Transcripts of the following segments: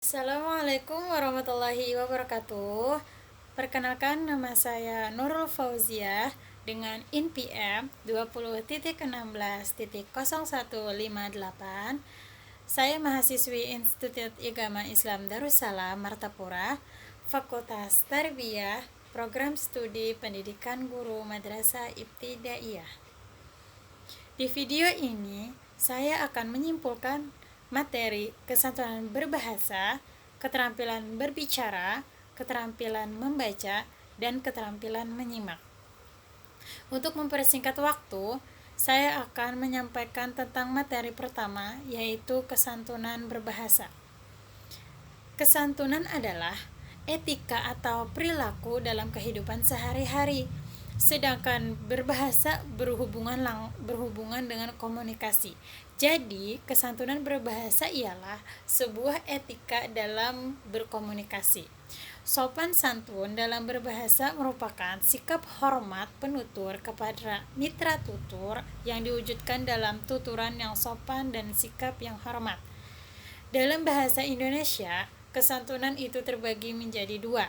Assalamualaikum warahmatullahi wabarakatuh. Perkenalkan, nama saya Nurul Fauziah dengan INPM 20.16.0158. Saya mahasiswi Institut Agama Islam Darussalam Martapura, Fakultas Tarbiyah, Program Studi Pendidikan Guru Madrasah Ibtidaiyah. Di video ini, saya akan menyimpulkan materi kesantunan berbahasa, keterampilan berbicara, keterampilan membaca, dan keterampilan menyimak. Untuk mempersingkat waktu, saya akan menyampaikan tentang materi pertama, yaitu kesantunan berbahasa. Kesantunan adalah etika atau perilaku dalam kehidupan sehari-hari. Sedangkan berbahasa berhubungan dengan komunikasi. Jadi, kesantunan berbahasa ialah sebuah etika dalam berkomunikasi. Sopan santun dalam berbahasa merupakan sikap hormat penutur kepada mitra tutur yang diwujudkan dalam tuturan yang sopan dan sikap yang hormat. Dalam bahasa Indonesia, kesantunan itu terbagi menjadi dua.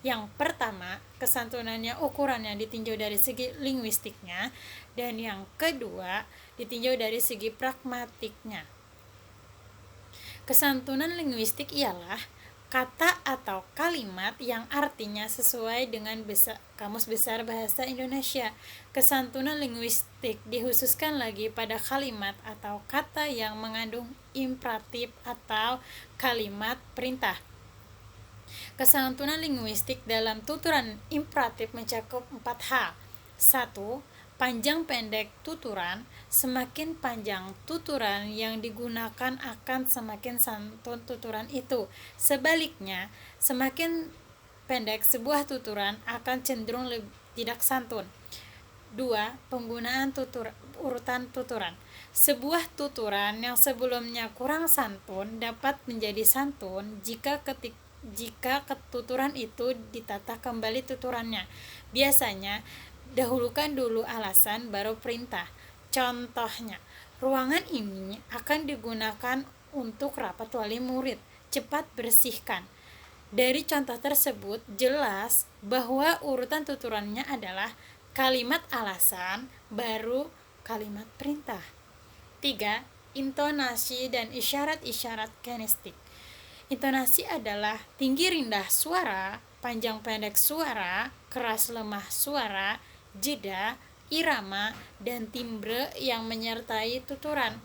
Yang pertama, kesantunannya ukurannya ditinjau dari segi linguistiknya, dan yang kedua, ditinjau dari segi pragmatiknya. Kesantunan linguistik ialah kata atau kalimat yang artinya sesuai dengan Kamus Besar Bahasa Indonesia. Kesantunan linguistik dikhususkan lagi pada kalimat atau kata yang mengandung imperatif atau kalimat perintah. Kesantunan linguistik dalam tuturan imperatif mencakup 4 hal. 1. Panjang pendek tuturan. Semakin panjang tuturan yang digunakan akan semakin santun tuturan itu. Sebaliknya, semakin pendek sebuah tuturan akan cenderung tidak santun. 2. Penggunaan urutan tuturan. Sebuah tuturan yang sebelumnya kurang santun dapat menjadi santun jika ketuturan itu ditata kembali tuturannya. Biasanya dahulukan dulu alasan baru perintah. Contohnya, ruangan ini akan digunakan untuk rapat wali murid. Cepat bersihkan. Dari contoh tersebut jelas bahwa urutan tuturannya adalah kalimat alasan baru kalimat perintah. 3. Intonasi dan isyarat-isyarat kinestik. Intonasi adalah tinggi rendah suara, panjang pendek suara, keras lemah suara, jeda, irama, dan timbre yang menyertai tuturan.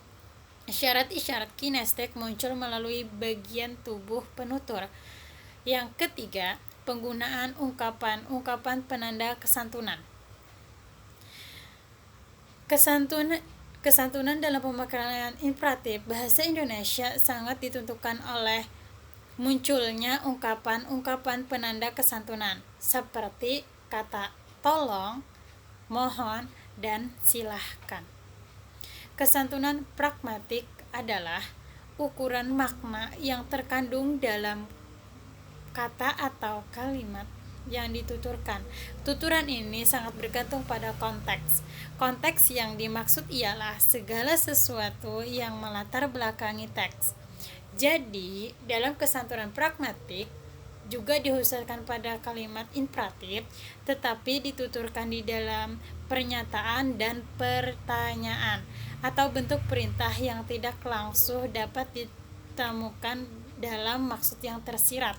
Isyarat-isyarat kinestik muncul melalui bagian tubuh penutur. Yang ketiga, penggunaan ungkapan penanda kesantunan. Kesantunan dalam pemakaian imperatif bahasa Indonesia sangat ditentukan oleh munculnya ungkapan-ungkapan penanda kesantunan seperti kata tolong, mohon, dan silahkan. Kesantunan pragmatik adalah ukuran makna yang terkandung dalam kata atau kalimat yang dituturkan. Tuturan ini sangat bergantung pada konteks. Konteks yang dimaksud ialah segala sesuatu yang melatar belakangi teks. Jadi, dalam kesantunan pragmatik juga dikhususkan pada kalimat imperatif, tetapi dituturkan di dalam pernyataan dan pertanyaan atau bentuk perintah yang tidak langsung dapat ditemukan dalam maksud yang tersirat.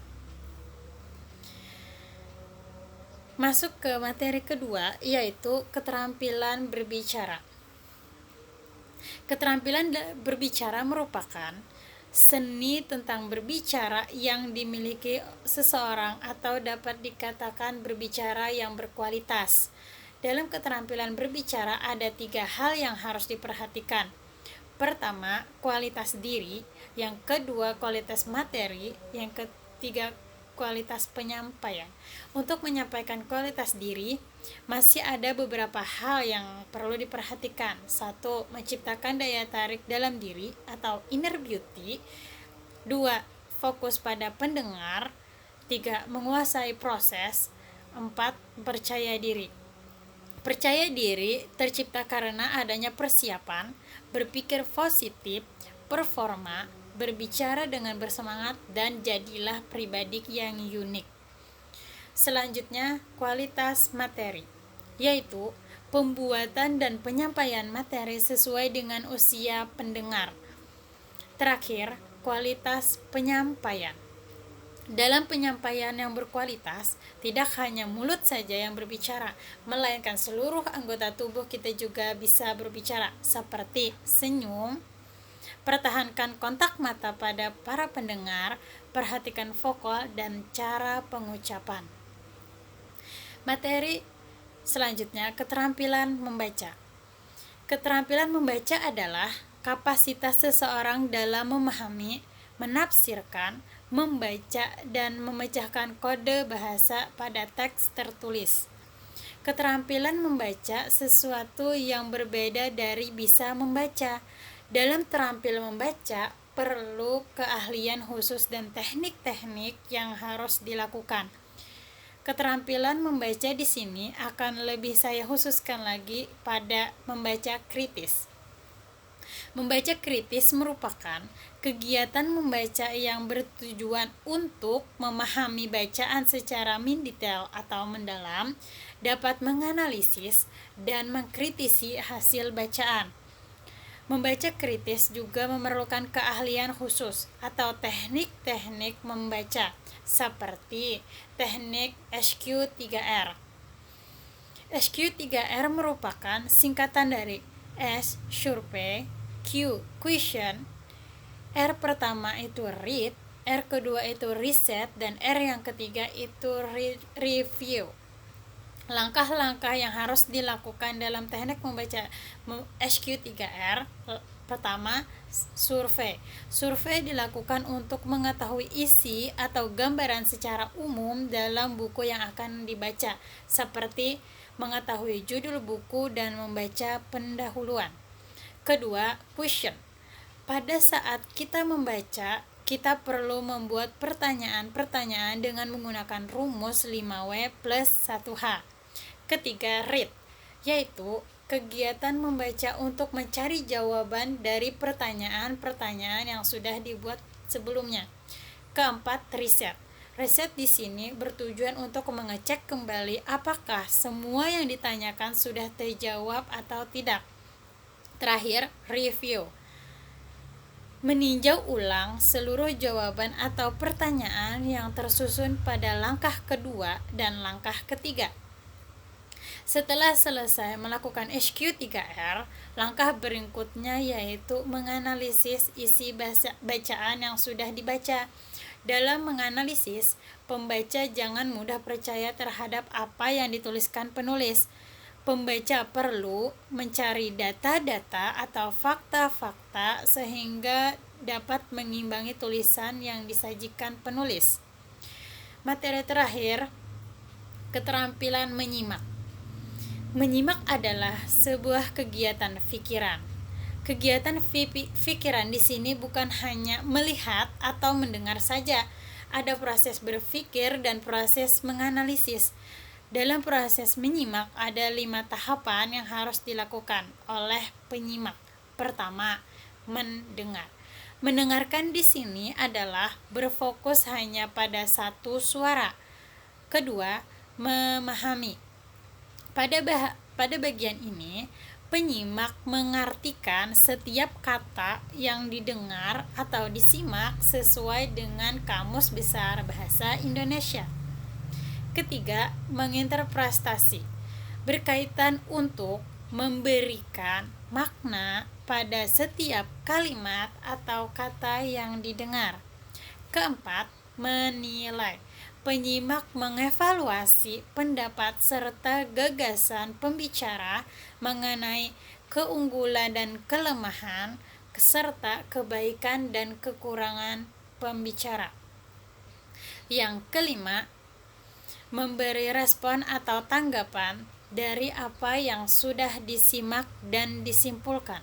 Masuk ke materi kedua, yaitu keterampilan berbicara. Keterampilan berbicara merupakan seni tentang berbicara yang dimiliki seseorang atau dapat dikatakan berbicara yang berkualitas. Dalam keterampilan berbicara ada 3 hal yang harus diperhatikan. Pertama, kualitas diri. Yang kedua, kualitas materi. Yang ketiga, kualitas penyampaian. Untuk menyampaikan kualitas diri, masih ada beberapa hal yang perlu diperhatikan. 1. Menciptakan daya tarik dalam diri atau inner beauty. 2. Fokus pada pendengar. 3. Menguasai proses. 4. Percaya diri. Percaya diri tercipta karena adanya persiapan, berpikir positif, performa, berbicara dengan bersemangat, dan jadilah pribadi yang unik. Selanjutnya, kualitas materi, yaitu pembuatan dan penyampaian materi sesuai dengan usia pendengar. Terakhir, kualitas penyampaian. Dalam penyampaian yang berkualitas, tidak hanya mulut saja yang berbicara, melainkan seluruh anggota tubuh kita juga bisa berbicara, seperti senyum, pertahankan kontak mata pada para pendengar, perhatikan vokal dan cara pengucapan. Materi selanjutnya, keterampilan membaca. Keterampilan membaca adalah kapasitas seseorang dalam memahami, menafsirkan, membaca, dan memecahkan kode bahasa pada teks tertulis. Keterampilan membaca sesuatu yang berbeda dari bisa membaca. Dalam terampil membaca, perlu keahlian khusus dan teknik-teknik yang harus dilakukan. Keterampilan membaca di sini akan lebih saya khususkan lagi pada membaca kritis. Membaca kritis merupakan kegiatan membaca yang bertujuan untuk memahami bacaan secara mendetail atau mendalam, dapat menganalisis dan mengkritisi hasil bacaan. Membaca kritis juga memerlukan keahlian khusus atau teknik-teknik membaca, seperti teknik SQ3R. SQ3R merupakan singkatan dari S. Survey, Q. Question, R pertama itu read, R kedua itu reset, dan R yang ketiga itu review. Langkah-langkah yang harus dilakukan dalam teknik membaca SQ3R. Pertama, survei. Survei dilakukan untuk mengetahui isi atau gambaran secara umum dalam buku yang akan dibaca, seperti mengetahui judul buku dan membaca pendahuluan. Kedua, question. Pada saat kita membaca, kita perlu membuat pertanyaan-pertanyaan dengan menggunakan rumus 5W plus 1H. Ketiga, read, yaitu kegiatan membaca untuk mencari jawaban dari pertanyaan-pertanyaan yang sudah dibuat sebelumnya. Keempat, riset. Riset di sini bertujuan untuk mengecek kembali apakah semua yang ditanyakan sudah terjawab atau tidak. Terakhir, review. Meninjau ulang seluruh jawaban atau pertanyaan yang tersusun pada langkah kedua dan langkah ketiga. Setelah selesai melakukan SQ3R, langkah berikutnya yaitu menganalisis isi bacaan yang sudah dibaca. Dalam menganalisis, pembaca jangan mudah percaya terhadap apa yang dituliskan penulis. Pembaca perlu mencari data-data atau fakta-fakta sehingga dapat mengimbangi tulisan yang disajikan penulis. Materi terakhir, keterampilan menyimak. Menyimak adalah sebuah kegiatan pikiran. Kegiatan pikiran di sini bukan hanya melihat atau mendengar saja. Ada proses berpikir dan proses menganalisis. Dalam proses menyimak ada 5 tahapan yang harus dilakukan oleh penyimak. Pertama, mendengar. Mendengarkan di sini adalah berfokus hanya pada satu suara. Kedua, memahami. Pada bagian ini, penyimak mengartikan setiap kata yang didengar atau disimak sesuai dengan Kamus Besar Bahasa Indonesia. Ketiga, menginterpretasi. Berkaitan untuk memberikan makna pada setiap kalimat atau kata yang didengar. Keempat, menilai. Penyimak mengevaluasi pendapat serta gagasan pembicara mengenai keunggulan dan kelemahan, serta kebaikan dan kekurangan pembicara. Yang kelima, memberi respon atau tanggapan dari apa yang sudah disimak dan disimpulkan.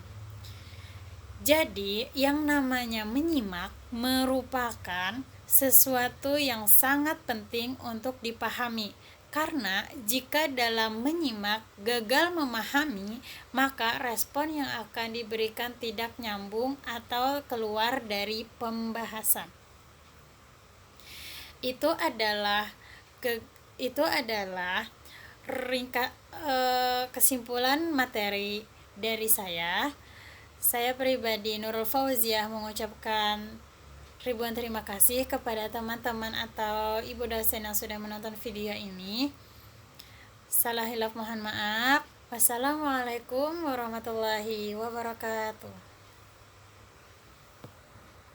Jadi, yang namanya menyimak merupakan sesuatu yang sangat penting untuk dipahami Karena jika dalam menyimak gagal memahami, maka respon yang akan diberikan tidak nyambung atau keluar dari pembahasan. Itu adalah kesimpulan materi dari saya. Saya pribadi Nurul Fauziah mengucapkan ribuan terima kasih kepada teman-teman atau ibu dosen yang sudah menonton video ini. Salah hilaf mohon maaf. Wassalamualaikum warahmatullahi wabarakatuh.